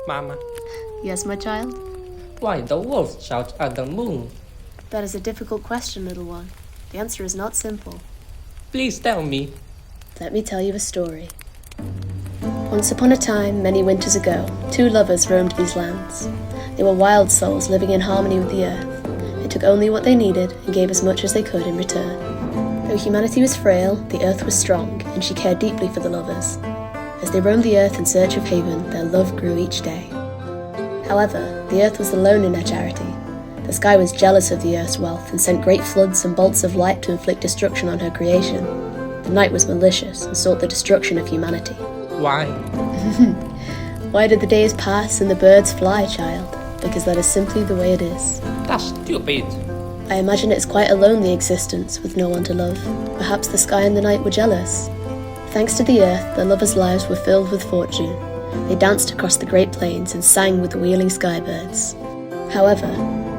Mama, Yes, my child? why the wolf shouts at the moon? That is a difficult question, little one. The answer is not simple. Please tell me. Let me tell you a story. Once upon a time, many winters ago, two lovers roamed these lands. They were wild souls living in harmony with the earth. They took only what they needed and gave as much as they could in return. Though humanity was frail, the earth was strong, and she cared deeply for the lovers. As they roamed the earth in search of haven, their love grew each day. However, the earth was alone in her charity. The sky was jealous of the earth's wealth and sent great floods and bolts of light to inflict destruction on her creation. The night was malicious and sought the destruction of humanity. Why? Why did the days pass and the birds fly, child? Because that is simply the way it is. That's stupid. I imagine it's quite a lonely existence with no one to love. Perhaps the sky and the night were jealous. Thanks to the earth, their lovers' lives were filled with fortune. They danced across the great plains and sang with the wheeling skybirds. However,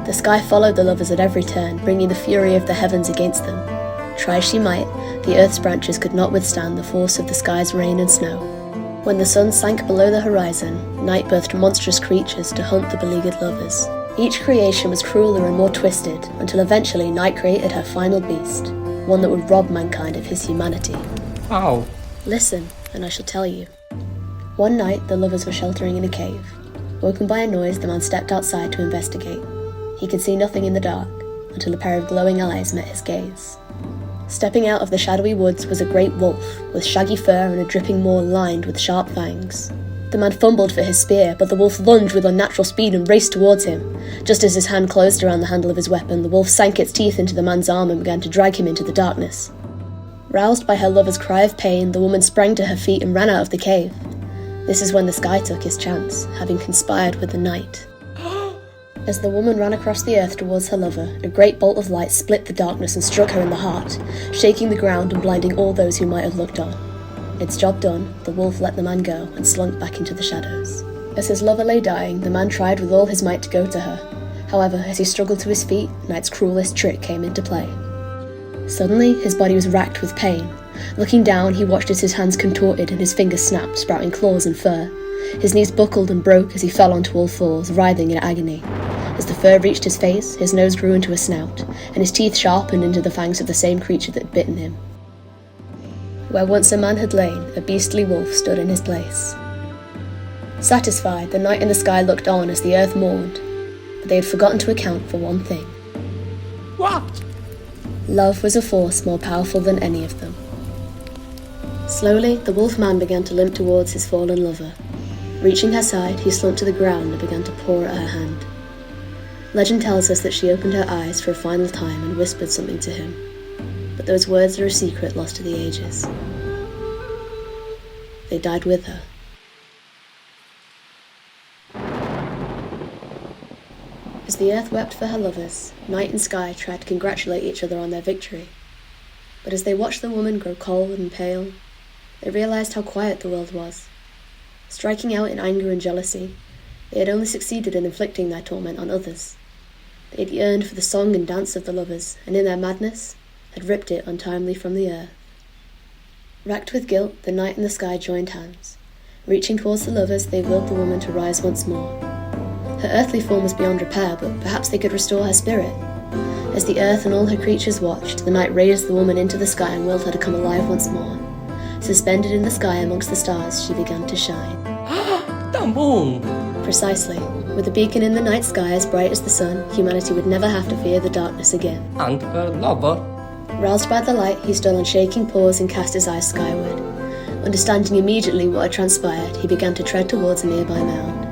the sky followed the lovers at every turn, bringing the fury of the heavens against them. Try as she might, the earth's branches could not withstand the force of the sky's rain and snow. When the sun sank below the horizon, night birthed monstrous creatures to hunt the beleaguered lovers. Each creation was crueler and more twisted, until eventually night created her final beast, one that would rob mankind of his humanity. How? Listen, and I shall tell you. One night, the lovers were sheltering in a cave. Woken by a noise, the man stepped outside to investigate. He could see nothing in the dark, until a pair of glowing eyes met his gaze. Stepping out of the shadowy woods was a great wolf, with shaggy fur and a dripping maw lined with sharp fangs. The man fumbled for his spear, but the wolf lunged with unnatural speed and raced towards him. Just as his hand closed around the handle of his weapon, the wolf sank its teeth into the man's arm and began to drag him into the darkness. Roused by her lover's cry of pain, the woman sprang to her feet and ran out of the cave. This is when the sky took his chance, having conspired with the night. As the woman ran across the earth towards her lover, a great bolt of light split the darkness and struck her in the heart, shaking the ground and blinding all those who might have looked on. Its job done, the wolf let the man go and slunk back into the shadows. As his lover lay dying, the man tried with all his might to go to her. However, as he struggled to his feet, night's cruelest trick came into play. Suddenly, his body was racked with pain. Looking down, he watched as his hands contorted and his fingers snapped, sprouting claws and fur. His knees buckled and broke as he fell onto all fours, writhing in agony. As the fur reached his face, his nose grew into a snout, and his teeth sharpened into the fangs of the same creature that had bitten him. Where once a man had lain, a beastly wolf stood in his place. Satisfied, the night in the sky looked on as the earth mourned, but they had forgotten to account for one thing. What? Love was a force more powerful than any of them. Slowly, the wolf man began to limp towards his fallen lover. Reaching her side, he slumped to the ground and began to paw at her hand. Legend tells us that she opened her eyes for a final time and whispered something to him, but those words are a secret lost to the ages. They died with her. As the earth wept for her lovers, night and sky tried to congratulate each other on their victory. But as they watched the woman grow cold and pale, they realized how quiet the world was. Striking out in anger and jealousy, they had only succeeded in inflicting their torment on others. They had yearned for the song and dance of the lovers, and in their madness, had ripped it untimely from the earth. Racked with guilt, the night and the sky joined hands. Reaching towards the lovers, they willed the woman to rise once more. Her earthly form was beyond repair, but perhaps they could restore her spirit. As the earth and all her creatures watched, the night raised the woman into the sky and willed her to come alive once more. Suspended in the sky amongst the stars, she began to shine. The moon! Precisely. With a beacon in the night sky as bright as the sun, humanity would never have to fear the darkness again. And her lover? Roused by the light, he stood on shaking paws and cast his eyes skyward. Understanding immediately what had transpired, he began to tread towards a nearby mound.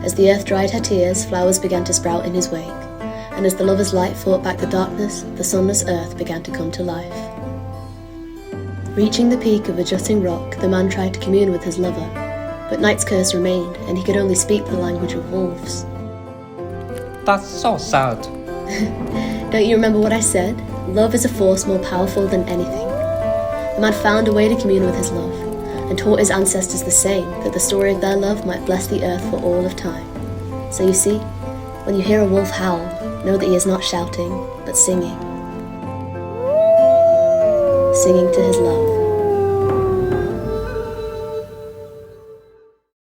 As the earth dried her tears, flowers began to sprout in his wake. And as the lover's light fought back the darkness, the sunless earth began to come to life. Reaching the peak of a jutting rock, the man tried to commune with his lover. But night's curse remained, and he could only speak the language of wolves. That's so sad. Don't you remember what I said? Love is a force more powerful than anything. The man found a way to commune with his love, and taught his ancestors the same, that the story of their love might bless the earth for all of time. So you see, when you hear a wolf howl, know that he is not shouting, but singing. Singing to his love.